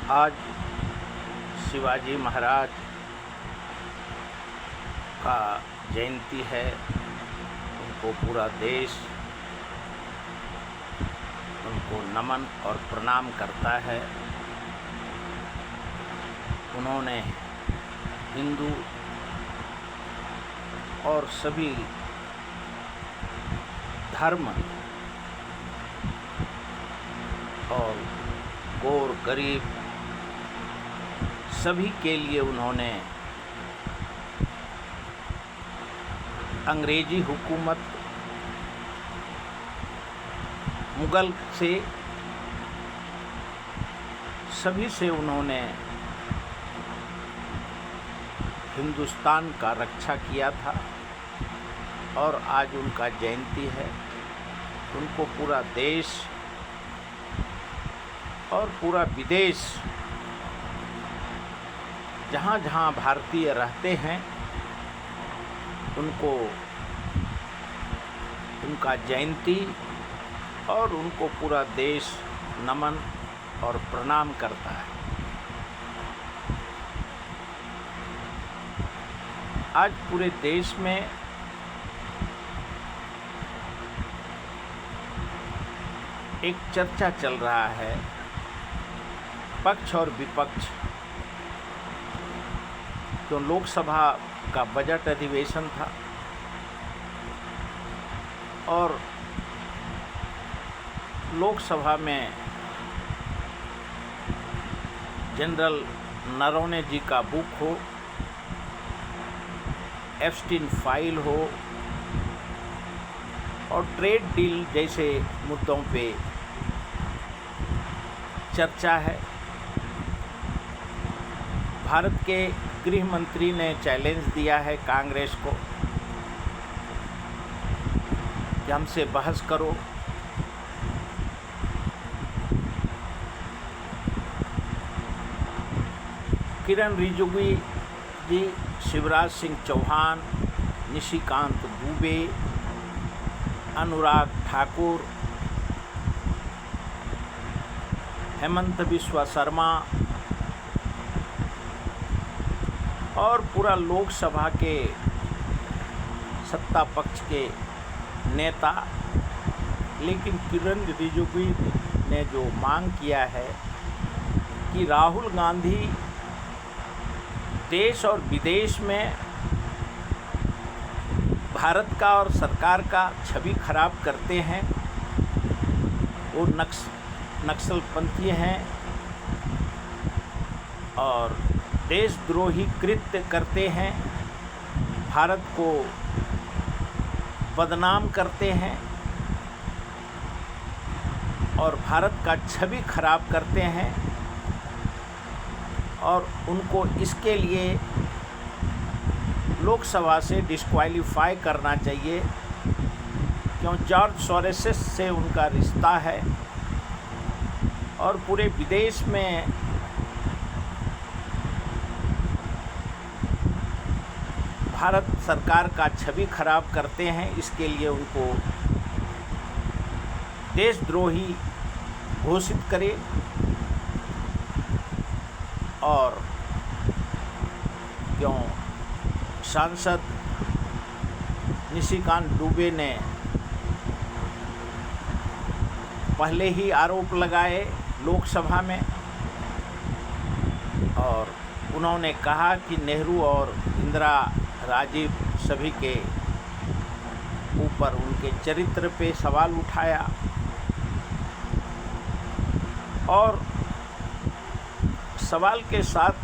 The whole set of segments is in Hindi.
आज शिवाजी महाराज का जयंती है। उनको पूरा देश उनको नमन और प्रणाम करता है। उन्होंने हिंदू और सभी धर्म और गोर गरीब सभी के लिए उन्होंने अंग्रेजी हुकूमत मुगल से सभी से उन्होंने हिंदुस्तान का रक्षा किया था और आज उनका जयंती है। उनको पूरा देश और पूरा विदेश जहाँ जहाँ भारतीय रहते हैं उनको उनका जयंती और उनको पूरा देश नमन और प्रणाम करता है। आज पूरे देश में एक चर्चा चल रहा है, पक्ष और विपक्ष। तो लोकसभा का बजट अधिवेशन था और लोकसभा में जनरल नरवणे जी का बुक हो, एप्स्टीन फाइल हो और ट्रेड डील जैसे मुद्दों पे चर्चा है। भारत के गृह मंत्री ने चैलेंज दिया है कांग्रेस को कि हमसे बहस करो। किरण रिजिजू जी, शिवराज सिंह चौहान, निशिकांत दुबे, अनुराग ठाकुर, हेमंत बिस्वा शर्मा और पूरा लोकसभा के सत्ता पक्ष के नेता। लेकिन किरण रिजिजू ने जो मांग किया है कि राहुल गांधी देश और विदेश में भारत का और सरकार का छवि खराब करते हैं, वो नक्सलपंथी हैं और देशद्रोही कृत्य करते हैं, भारत को बदनाम करते हैं और भारत का छवि खराब करते हैं और उनको इसके लिए लोकसभा से डिस्क्वालीफाई करना चाहिए, क्यों जॉर्ज सोरोस से उनका रिश्ता है और पूरे विदेश में भारत सरकार का छवि खराब करते हैं। इसके लिए उनको देशद्रोही घोषित करे। और क्यों सांसद निशिकांत दुबे ने पहले ही आरोप लगाए लोकसभा में और उन्होंने कहा कि नेहरू और इंदिरा राजीव सभी के ऊपर उनके चरित्र पे सवाल उठाया और सवाल के साथ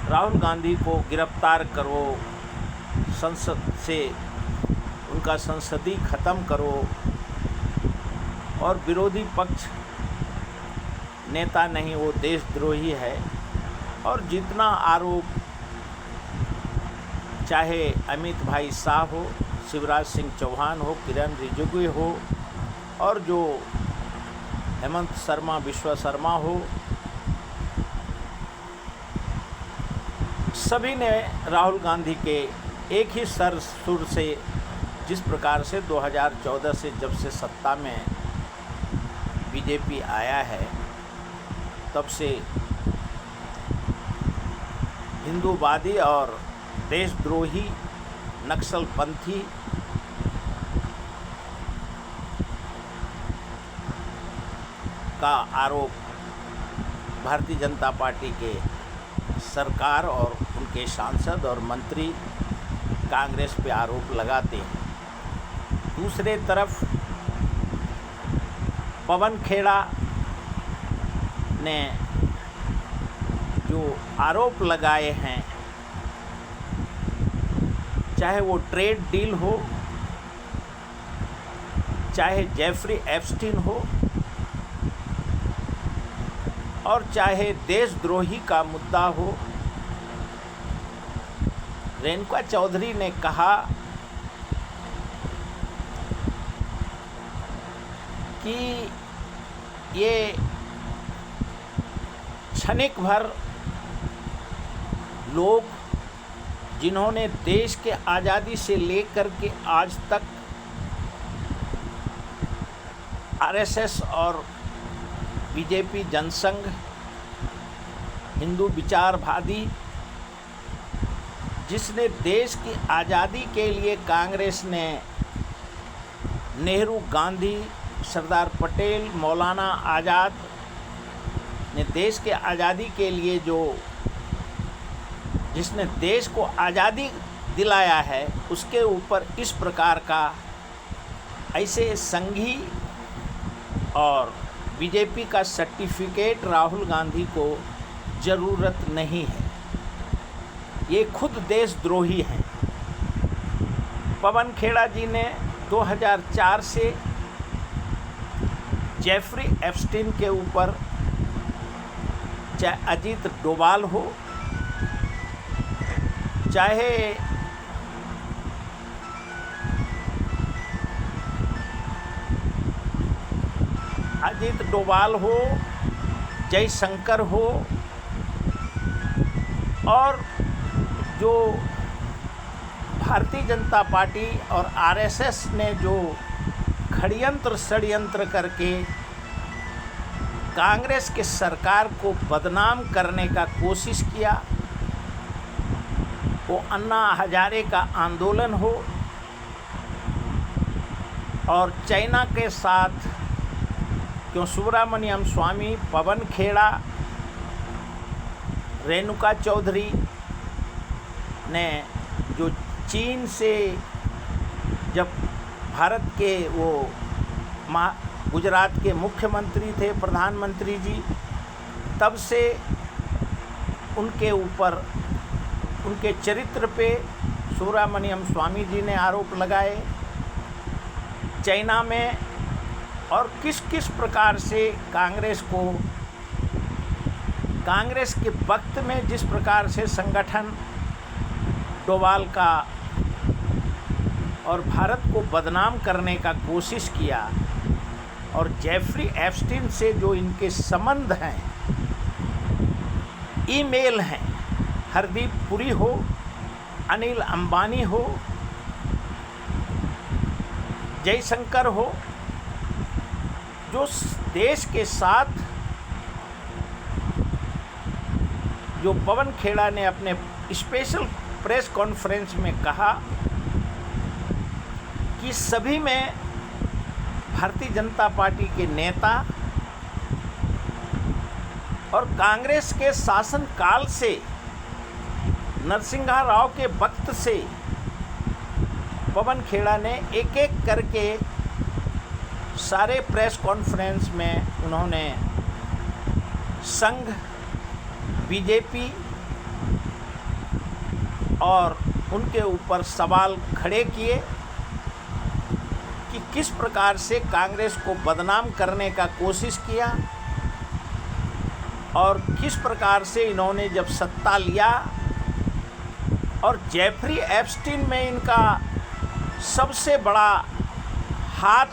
राहुल गांधी को गिरफ्तार करो, संसद से उनका संसदीय ख़त्म करो और विरोधी पक्ष नेता नहीं, वो देशद्रोही है। और जितना आरोप चाहे अमित भाई शाह हो, शिवराज सिंह चौहान हो, किरण रिजिजू हो और जो हेमंत शर्मा बिस्वा शर्मा हो, सभी ने राहुल गांधी के एक ही सुर से जिस प्रकार से 2014 से जब से सत्ता में बीजेपी आया है तब से हिंदूवादी और देशद्रोही नक्सलपंथी का आरोप भारतीय जनता पार्टी के सरकार और उनके सांसद और मंत्री कांग्रेस पे आरोप लगाते हैं। दूसरे तरफ पवन खेड़ा ने जो आरोप लगाए हैं, चाहे वो ट्रेड डील हो, चाहे जेफरी एप्स्टीन हो, और चाहे देशद्रोही का मुद्दा हो, रेणुका चौधरी ने कहा कि ये क्षणिक भर लोग जिन्होंने देश के आज़ादी से लेकर के आज तक आरएसएस और बीजेपी जनसंघ, हिंदू विचारवादी, जिसने देश की आज़ादी के लिए कांग्रेस ने नेहरू, गांधी, सरदार पटेल, मौलाना आज़ाद ने देश के आज़ादी के लिए जिसने देश को आज़ादी दिलाया है, उसके ऊपर इस प्रकार का ऐसे संघी और बीजेपी का सर्टिफिकेट राहुल गांधी को ज़रूरत नहीं है। ये खुद देशद्रोही हैं। पवन खेड़ा जी ने 2004 से जेफरी एप्स्टीन के ऊपर, चाहे अजीत डोभाल हो, चाहे अजीत डोभाल हो, जयशंकर हो, और जो भारतीय जनता पार्टी और आरएसएस ने जो षड्यंत्र करके कांग्रेस के सरकार को बदनाम करने का कोशिश किया, वो अन्ना हजारे का आंदोलन हो और चाइना के साथ, क्यों सुब्रमण्यम स्वामी, पवन खेड़ा, रेणुका चौधरी ने जो चीन से, जब भारत के वो गुजरात के मुख्यमंत्री थे, प्रधानमंत्री जी, तब से उनके ऊपर, उनके चरित्र पे सुब्रमण्यम स्वामी जी ने आरोप लगाए चाइना में, और किस किस प्रकार से कांग्रेस के वक्त में जिस प्रकार से संगठन डोभाल का और भारत को बदनाम करने का कोशिश किया, और जेफरी एप्स्टीन से जो इनके संबंध हैं, ईमेल हैं, हरदीप पुरी हो, अनिल अंबानी हो, जयशंकर हो, जो देश के साथ, जो पवन खेड़ा ने अपने स्पेशल प्रेस कॉन्फ्रेंस में कहा कि सभी में भारतीय जनता पार्टी के नेता और कांग्रेस के शासनकाल से, नरसिंहा राव के वक्त से पवन खेड़ा ने एक एक करके सारे प्रेस कॉन्फ्रेंस में उन्होंने संघ, बीजेपी और उनके ऊपर सवाल खड़े किए कि किस प्रकार से कांग्रेस को बदनाम करने का कोशिश किया, और किस प्रकार से इन्होंने जब सत्ता लिया, और जेफरी एप्स्टीन में इनका सबसे बड़ा हाथ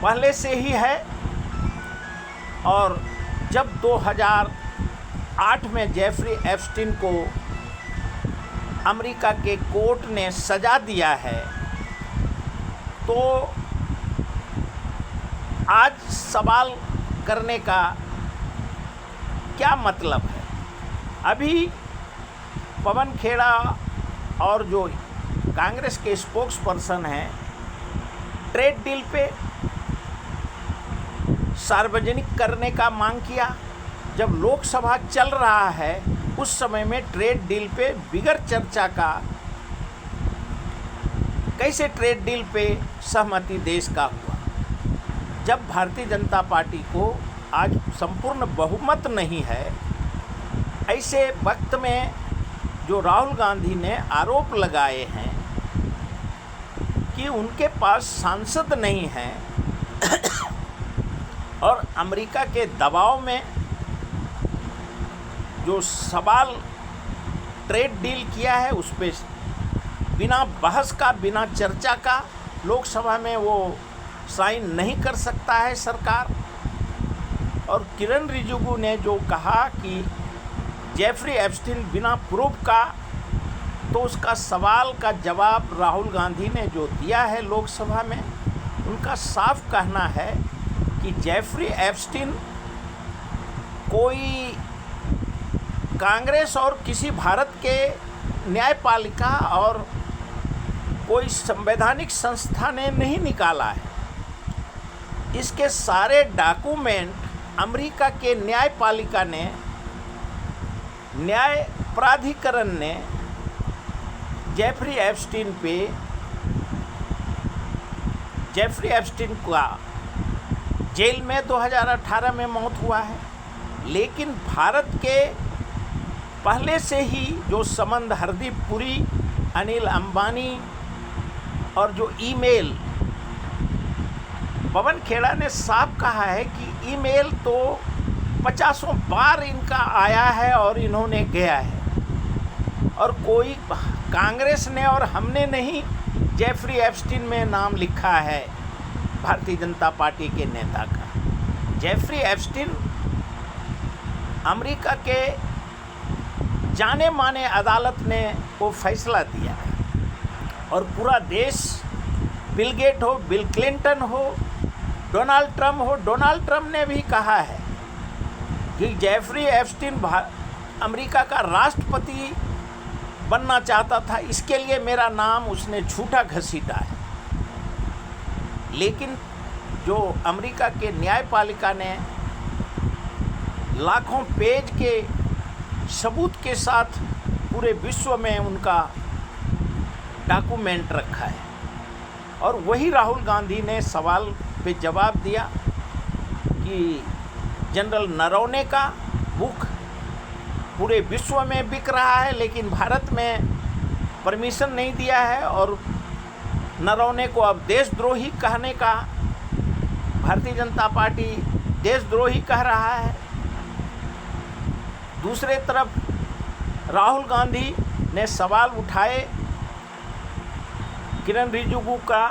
पहले से ही है, और जब 2008 में जेफरी एप्स्टीन को अमेरिका के कोर्ट ने सज़ा दिया है, तो आज सवाल करने का क्या मतलब है? अभी पवन खेड़ा और जो कांग्रेस के स्पोक्स पर्सन हैं, ट्रेड डील पे सार्वजनिक करने का मांग किया। जब लोकसभा चल रहा है उस समय में ट्रेड डील पे बिगर चर्चा का कैसे ट्रेड डील पे सहमति देश का हुआ? जब भारतीय जनता पार्टी को आज संपूर्ण बहुमत नहीं है, ऐसे वक्त में जो राहुल गांधी ने आरोप लगाए हैं कि उनके पास सांसद नहीं है और अमेरिका के दबाव में जो सवाल ट्रेड डील किया है उस पर बिना बहस का, बिना चर्चा का लोकसभा में वो साइन नहीं कर सकता है सरकार। और किरण रिजिजू ने जो कहा कि जेफरी एप्स्टीन बिना प्रूफ का, तो उसका सवाल का जवाब राहुल गांधी ने जो दिया है लोकसभा में, उनका साफ कहना है कि जेफरी एप्स्टीन कोई कांग्रेस और किसी भारत के न्यायपालिका और कोई संवैधानिक संस्था ने नहीं निकाला है। इसके सारे डॉक्यूमेंट अमेरिका के न्यायपालिका ने, न्याय प्राधिकरण ने जेफरी एप्स्टीन का जेल में 2018 में मौत हुआ है। लेकिन भारत के पहले से ही जो संबंध हरदीप पुरी, अनिल अंबानी और जो ईमेल, पवन खेड़ा ने साफ कहा है कि ईमेल तो 50 बार इनका आया है और इन्होंने गया है, और कोई कांग्रेस ने और हमने नहीं जेफरी एप्स्टीन में नाम लिखा है भारतीय जनता पार्टी के नेता का। जेफरी एप्स्टीन अमेरिका के जाने माने अदालत ने वो फैसला दिया है, और पूरा देश, बिल गेट हो, बिल क्लिंटन हो, डोनाल्ड ट्रम्प ने भी कहा है कि जेफरी एप्स्टीन अमेरिका का राष्ट्रपति बनना चाहता था, इसके लिए मेरा नाम उसने झूठा घसीटा है। लेकिन जो अमेरिका के न्यायपालिका ने लाखों पेज के सबूत के साथ पूरे विश्व में उनका डॉक्यूमेंट रखा है, और वही राहुल गांधी ने सवाल पे जवाब दिया कि जनरल नरवणे का बुक पूरे विश्व में बिक रहा है, लेकिन भारत में परमिशन नहीं दिया है, और नरवणे को अब देशद्रोही कहने का भारतीय जनता पार्टी देशद्रोही कह रहा है। दूसरे तरफ राहुल गांधी ने सवाल उठाए किरण रिजिजू का,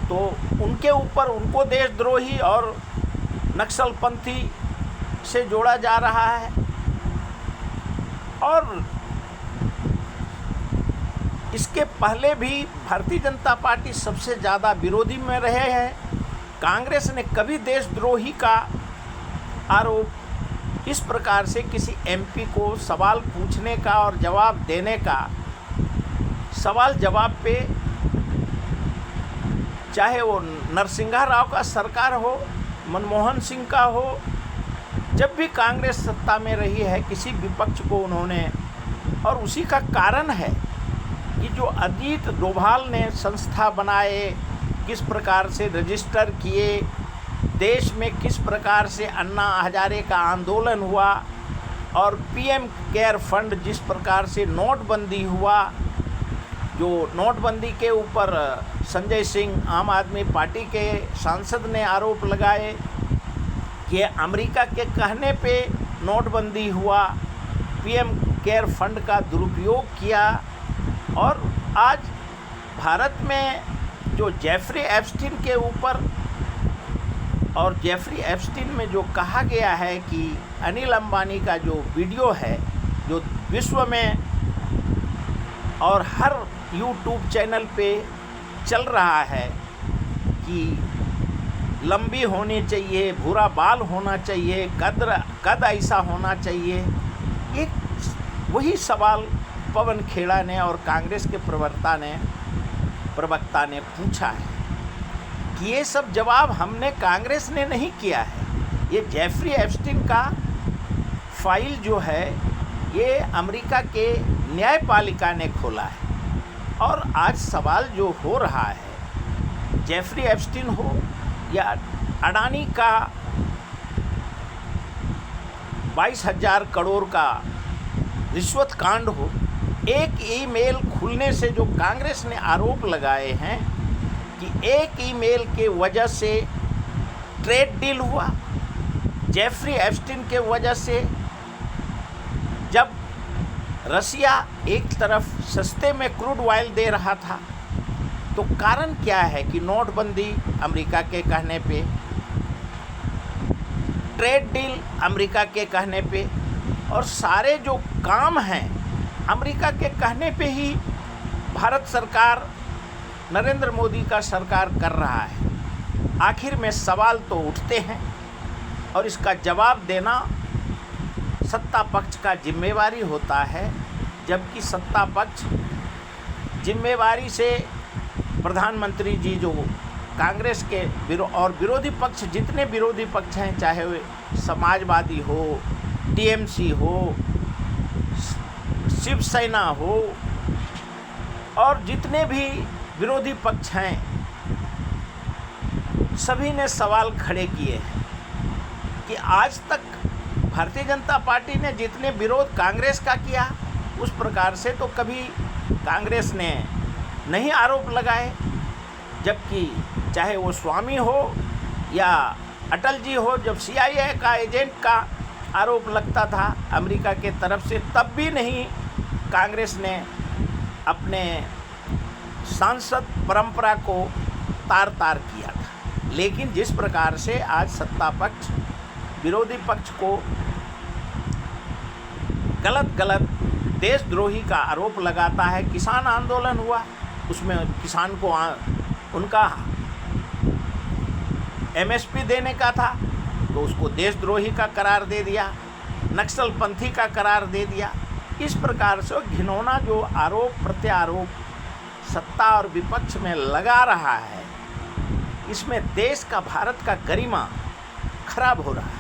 तो उनके ऊपर उनको देशद्रोही और नक्सलपंथी से जोड़ा जा रहा है। और इसके पहले भी भारतीय जनता पार्टी सबसे ज़्यादा विरोधी में रहे हैं। कांग्रेस ने कभी देशद्रोही का आरोप इस प्रकार से किसी एमपी को सवाल पूछने का और जवाब देने का, सवाल जवाब पे, चाहे वो नरसिंहा राव का सरकार हो, मनमोहन सिंह का हो, जब भी कांग्रेस सत्ता में रही है किसी विपक्ष को उन्होंने, और उसी का कारण है कि जो अजीत डोभाल ने संस्था बनाए, किस प्रकार से रजिस्टर किए, देश में किस प्रकार से अन्ना हजारे का आंदोलन हुआ, और पीएम केयर फंड जिस प्रकार से नोटबंदी हुआ, जो नोटबंदी के ऊपर संजय सिंह आम आदमी पार्टी के सांसद ने आरोप लगाए कि अमेरिका के कहने पे नोटबंदी हुआ, पीएम केयर फंड का दुरुपयोग किया। और आज भारत में जो जेफरी एप्स्टीन के ऊपर, और जेफरी एप्स्टीन में जो कहा गया है कि अनिल अंबानी का जो वीडियो है, जो विश्व में और हर यूट्यूब चैनल पे चल रहा है कि लंबी होनी चाहिए, भूरा बाल होना चाहिए, कद ऐसा होना चाहिए। एक वही सवाल पवन खेड़ा ने और कांग्रेस के प्रवक्ता ने पूछा है कि ये सब जवाब हमने कांग्रेस ने नहीं किया है। ये जेफरी एप्स्टीन का फाइल जो है ये अमेरिका के न्यायपालिका ने खोला है। और आज सवाल जो हो रहा है, जेफरी एप्स्टीन हो या अडानी का 22,000 करोड़ का रिश्वत कांड हो, एक ईमेल खुलने से जो कांग्रेस ने आरोप लगाए हैं कि एक ईमेल के वजह से ट्रेड डील हुआ, जेफरी एप्स्टीन के वजह से जब रसिया एक तरफ सस्ते में क्रूड ऑयल दे रहा था, तो कारण क्या है कि नोटबंदी अमेरिका के कहने पे, ट्रेड डील अमेरिका के कहने पे, और सारे जो काम हैं अमेरिका के कहने पे ही भारत सरकार, नरेंद्र मोदी का सरकार कर रहा है। आखिर में सवाल तो उठते हैं और इसका जवाब देना सत्ता पक्ष का जिम्मेवारी होता है, जबकि सत्ता पक्ष जिम्मेवारी से प्रधानमंत्री जी जो कांग्रेस के और विरोधी पक्ष, जितने विरोधी पक्ष हैं, चाहे समाजवादी हो, टीएमसी हो, शिवसेना हो, और जितने भी विरोधी पक्ष हैं, सभी ने सवाल खड़े किए हैं कि आज तक भारतीय जनता पार्टी ने जितने विरोध कांग्रेस का किया, उस प्रकार से तो कभी कांग्रेस ने नहीं आरोप लगाए। जबकि चाहे वो स्वामी हो या अटल जी हो, जब CIA का एजेंट का आरोप लगता था अमेरिका के तरफ से, तब भी नहीं कांग्रेस ने अपने सांसद परंपरा को तार किया था। लेकिन जिस प्रकार से आज सत्ता पक्ष विरोधी पक्ष को गलत देशद्रोही का आरोप लगाता है, किसान आंदोलन हुआ, उसमें किसान को उनका MSP देने का था तो उसको देशद्रोही का करार दे दिया, नक्सलपंथी का करार दे दिया। इस प्रकार से घिनौना जो आरोप प्रत्यारोप सत्ता और विपक्ष में लगा रहा है, इसमें देश का, भारत का गरिमा खराब हो रहा है।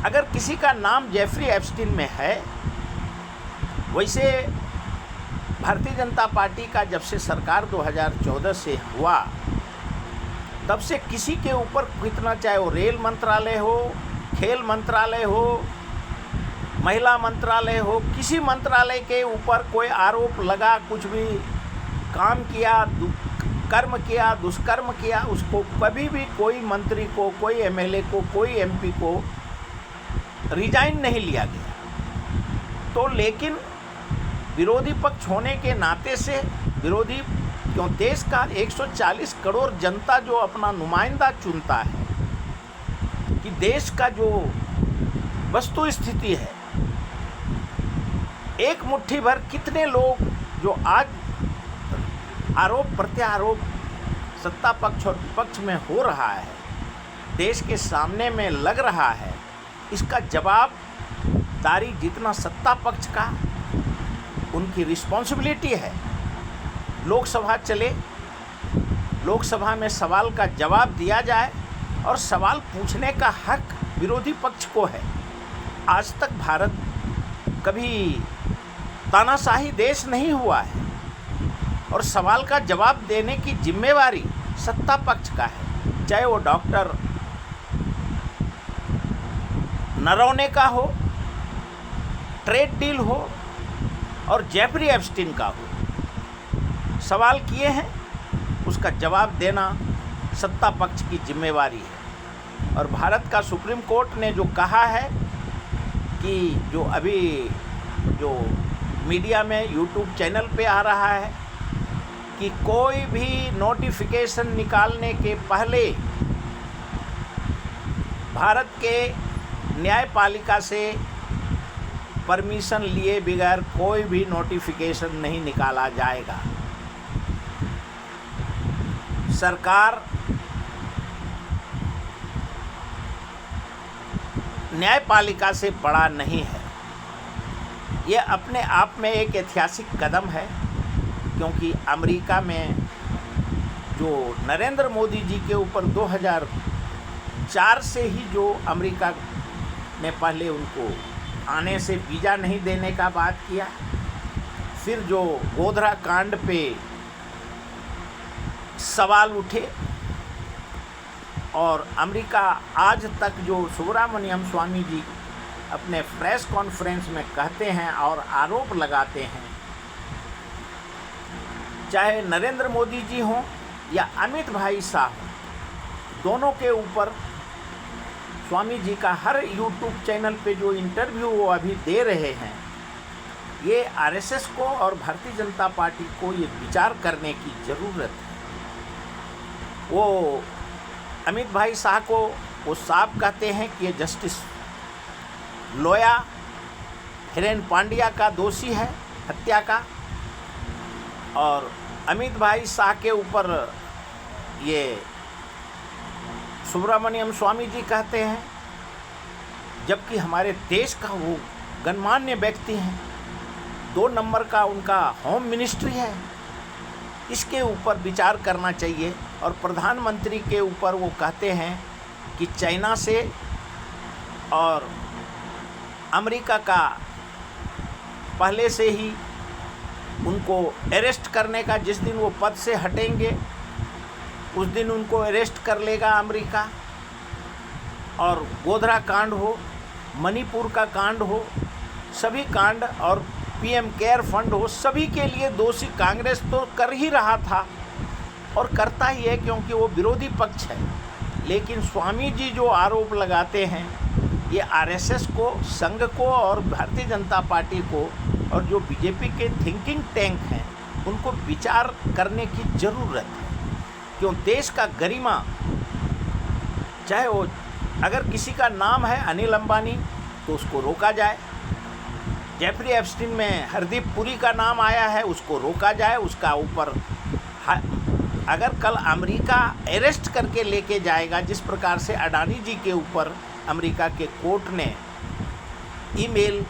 अगर किसी का नाम जेफरी एप्स्टीन में है, वैसे भारतीय जनता पार्टी का जब से सरकार 2014 से हुआ, तब से किसी के ऊपर कितना, चाहे वो रेल मंत्रालय हो, खेल मंत्रालय हो, महिला मंत्रालय हो, किसी मंत्रालय के ऊपर कोई आरोप लगा, कुछ भी काम किया, कर्म किया, दुष्कर्म किया, उसको कभी भी कोई मंत्री को, कोई MLA को, कोई MP को रिजाइन नहीं लिया गया। तो लेकिन विरोधी पक्ष होने के नाते से विरोधी, क्यों, देश का 140 करोड़ जनता जो अपना नुमाइंदा चुनता है कि देश का जो वस्तु स्थिति है, एक मुट्ठी भर कितने लोग जो आज आरोप प्रत्यारोप सत्ता पक्ष और विपक्ष में हो रहा है, देश के सामने में लग रहा है, इसका जवाब दारी जितना सत्ता पक्ष का, उनकी रिस्पॉन्सिबिलिटी है। लोकसभा चले, लोकसभा में सवाल का जवाब दिया जाए, और सवाल पूछने का हक विरोधी पक्ष को है। आज तक भारत कभी तानाशाही देश नहीं हुआ है, और सवाल का जवाब देने की जिम्मेवारी सत्ता पक्ष का है, चाहे वो डॉक्टर नरवणे का हो, ट्रेड डील हो, और जेफरी एप्स्टीन का हो। सवाल किए हैं, उसका जवाब देना सत्ता पक्ष की जिम्मेवारी है। और भारत का सुप्रीम कोर्ट ने जो कहा है कि जो अभी जो मीडिया में यूट्यूब चैनल पे आ रहा है कि कोई भी नोटिफिकेशन निकालने के पहले भारत के न्यायपालिका से परमिशन लिए बगैर कोई भी नोटिफिकेशन नहीं निकाला जाएगा। न्यायपालिका से बड़ा नहीं है। ये अपने आप में एक ऐतिहासिक कदम है, क्योंकि अमेरिका में जो नरेंद्र मोदी जी के ऊपर 2004 से ही जो अमेरिका ने पहले उनको आने से वीज़ा नहीं देने का बात किया, फिर जो गोधरा कांड पे सवाल उठे, और अमेरिका आज तक जो सुब्रमण्यम स्वामी जी अपने प्रेस कॉन्फ्रेंस में कहते हैं और आरोप लगाते हैं, चाहे नरेंद्र मोदी जी हों या अमित भाई शाह हों, दोनों के ऊपर स्वामी जी का हर यूट्यूब चैनल पे जो इंटरव्यू वो अभी दे रहे हैं, ये आरएसएस को और भारतीय जनता पार्टी को ये विचार करने की ज़रूरत है। वो अमित भाई शाह को वो साफ कहते हैं कि ये जस्टिस लोया हिरेन पांड्या का दोषी है हत्या का, और अमित भाई शाह के ऊपर ये सुब्रमण्यम स्वामी जी कहते हैं, जबकि हमारे देश का वो गणमान्य व्यक्ति हैं, 2 नंबर का उनका होम मिनिस्ट्री है, इसके ऊपर विचार करना चाहिए। और प्रधानमंत्री के ऊपर वो कहते हैं कि चाइना से और अमेरिका का पहले से ही उनको अरेस्ट करने का, जिस दिन वो पद से हटेंगे उस दिन उनको अरेस्ट कर लेगा अमेरिका। और गोधरा कांड हो, मणिपुर का कांड हो, सभी कांड, और पीएम केयर फंड हो, सभी के लिए दोषी कांग्रेस तो कर ही रहा था और करता ही है, क्योंकि वो विरोधी पक्ष है। लेकिन स्वामी जी जो आरोप लगाते हैं, ये आरएसएस को, संघ को और भारतीय जनता पार्टी को और जो बीजेपी के थिंकिंग टैंक हैं, उनको विचार करने की ज़रूरत है। क्यों देश का गरिमा, चाहे वो अगर किसी का नाम है अनिल अंबानी तो उसको रोका जाए, जेफरी एप्स्टीन में हरदीप पुरी का नाम आया है, उसको रोका जाए, उसका ऊपर अगर कल अमेरिका अरेस्ट करके लेके जाएगा, जिस प्रकार से अडानी जी के ऊपर अमेरिका के कोर्ट ने ईमेल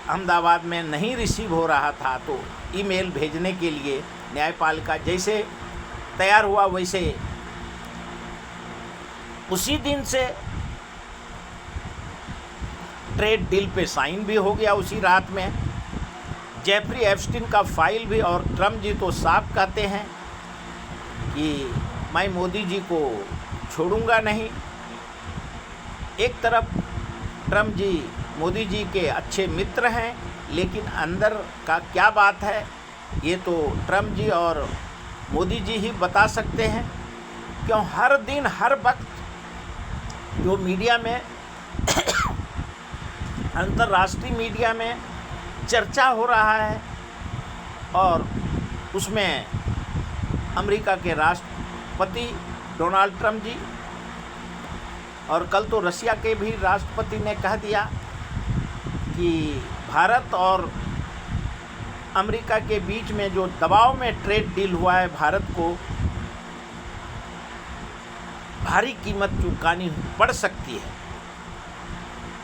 अहमदाबाद में नहीं रिसीव हो रहा था, तो ईमेल भेजने के लिए न्यायपालिका जैसे तैयार हुआ, वैसे उसी दिन से ट्रेड डील पे साइन भी हो गया उसी रात में। जेफरी एप्स्टीन का फाइल भी, और ट्रम्प जी तो साफ कहते हैं कि मैं मोदी जी को छोड़ूंगा नहीं। एक तरफ ट्रम्प जी मोदी जी के अच्छे मित्र हैं, लेकिन अंदर का क्या बात है ये तो ट्रम्प जी और मोदी जी ही बता सकते हैं। क्यों हर दिन हर वक्त जो मीडिया में अंतर्राष्ट्रीय मीडिया में चर्चा हो रहा है, और उसमें अमेरिका के राष्ट्रपति डोनाल्ड ट्रम्प जी, और कल तो रशिया के भी राष्ट्रपति ने कह दिया कि भारत और अमेरिका के बीच में जो दबाव में ट्रेड डील हुआ है, भारत को भारी कीमत चुकानी पड़ सकती है।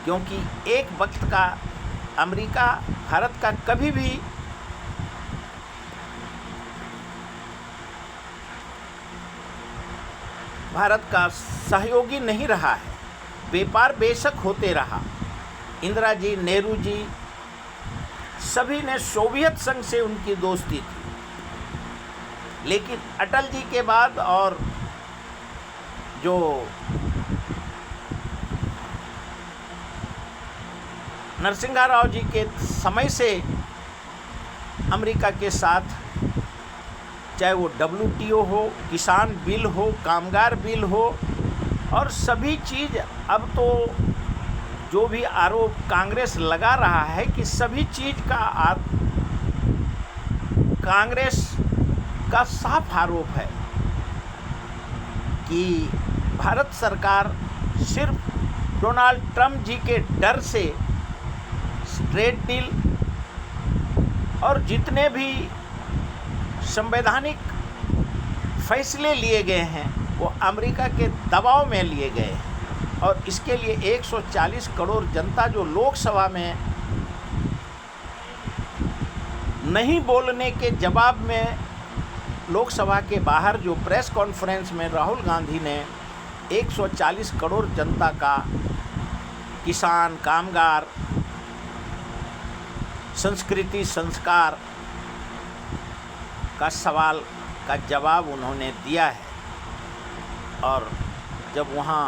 क्योंकि एक वक्त का अमेरिका भारत का कभी भी भारत का सहयोगी नहीं रहा है। व्यापार बेशक होते रहा, इंदिरा जी, नेहरू जी, सभी ने सोवियत संघ से उनकी दोस्ती थी, लेकिन अटल जी के बाद और जो नरसिंहा राव जी के समय से अमेरिका के साथ, चाहे वो WTO हो, किसान बिल हो, कामगार बिल हो, और सभी चीज़, अब तो जो भी आरोप कांग्रेस लगा रहा है कि सभी चीज़ का कांग्रेस का साफ आरोप है कि भारत सरकार सिर्फ डोनाल्ड ट्रम्प जी के डर से ट्रेड डील और जितने भी संवैधानिक फैसले लिए गए हैं वो अमेरिका के दबाव में लिए गए हैं। और इसके लिए 140 करोड़ जनता जो लोकसभा में नहीं बोलने के जवाब में लोकसभा के बाहर जो प्रेस कॉन्फ्रेंस में राहुल गांधी ने 140 करोड़ जनता का, किसान, कामगार, संस्कृति, संस्कार का सवाल का जवाब उन्होंने दिया है। और जब वहाँ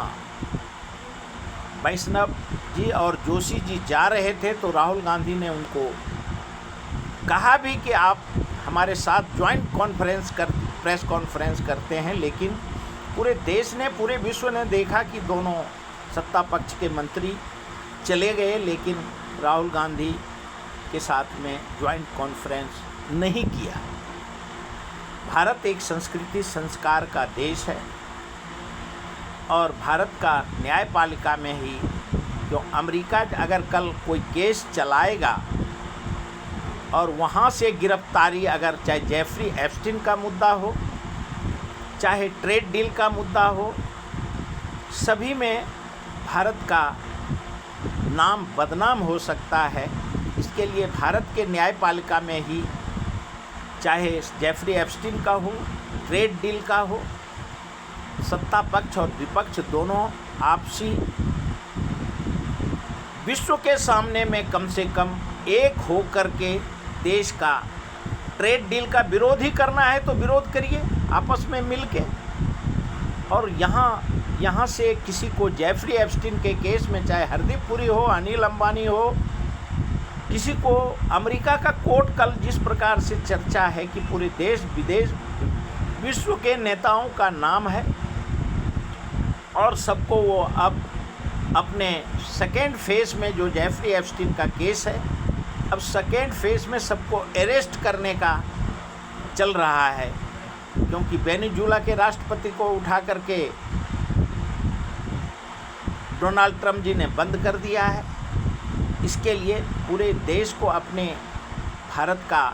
वैष्णव जी और जोशी जी जा रहे थे तो राहुल गांधी ने उनको कहा भी कि आप हमारे साथ ज्वाइंट प्रेस कॉन्फ्रेंस करते हैं, लेकिन पूरे देश ने, पूरे विश्व ने देखा कि दोनों सत्ता पक्ष के मंत्री चले गए, लेकिन राहुल गांधी के साथ में ज्वाइंट कॉन्फ्रेंस नहीं किया। भारत एक संस्कृति संस्कार का देश है और भारत का न्यायपालिका में ही, जो अमेरिका अगर कल कोई केस चलाएगा और वहाँ से गिरफ्तारी, अगर चाहे जेफरी एप्स्टीन का मुद्दा हो, चाहे ट्रेड डील का मुद्दा हो, सभी में भारत का नाम बदनाम हो सकता है। इसके लिए भारत के न्यायपालिका में ही, चाहे जेफरी एप्स्टीन का हो, ट्रेड डील का हो, सत्ता पक्ष और विपक्ष दोनों आपसी विश्व के सामने में कम से कम एक हो करके देश का ट्रेड डील का विरोध ही करना है तो विरोध करिए आपस में मिल के। और यहाँ से किसी को जेफरी एप्स्टीन के केस में, चाहे हरदीप पुरी हो, अनिल अंबानी हो, किसी को अमेरिका का कोर्ट कल जिस प्रकार से चर्चा है कि पूरे देश विदेश विश्व के नेताओं का नाम है और सबको वो अब अपने सेकेंड फेज में, जो जेफरी एप्स्टीन का केस है, अब सेकेंड फेज में सबको अरेस्ट करने का चल रहा है, क्योंकि वेनेजुएला के राष्ट्रपति को उठा करके डोनाल्ड ट्रंप जी ने बंद कर दिया है। इसके लिए पूरे देश को अपने भारत का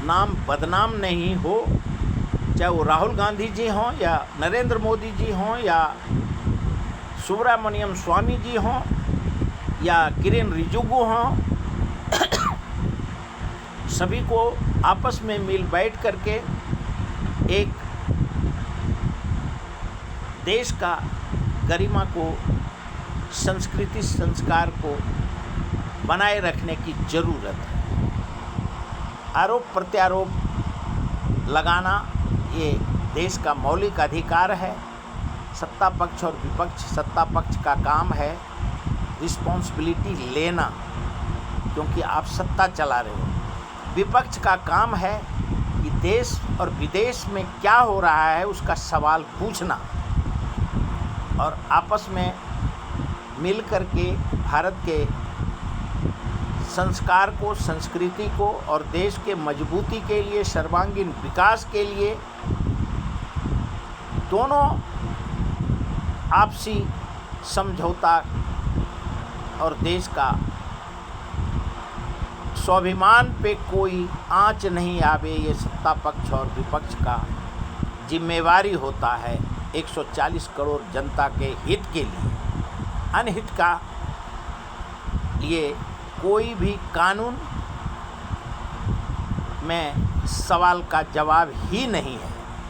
नाम बदनाम नहीं हो, चाहे वो राहुल गांधी जी हों या नरेंद्र मोदी जी हों या सुब्रमण्यम स्वामी जी हों या किरेन रिजिजू हों, सभी को आपस में मिल बैठ करके एक देश का गरिमा को, संस्कृति संस्कार को बनाए रखने की ज़रूरत है। आरोप प्रत्यारोप लगाना ये देश का मौलिक अधिकार है। सत्ता पक्ष और विपक्ष, सत्ता पक्ष का काम है रिस्पॉन्सिबिलिटी लेना, क्योंकि आप सत्ता चला रहे हो। विपक्ष का काम है कि देश और विदेश में क्या हो रहा है उसका सवाल पूछना और आपस में मिल कर के भारत के संस्कार को, संस्कृति को और देश के मजबूती के लिए, सर्वांगीण विकास के लिए दोनों आपसी समझौता और देश का स्वाभिमान पे कोई आंच नहीं आवे, ये सत्ता पक्ष और विपक्ष का जिम्मेवारी होता है 140 करोड़ जनता के हित के लिए। अनहित का लिए कोई भी कानून में सवाल का जवाब ही नहीं है।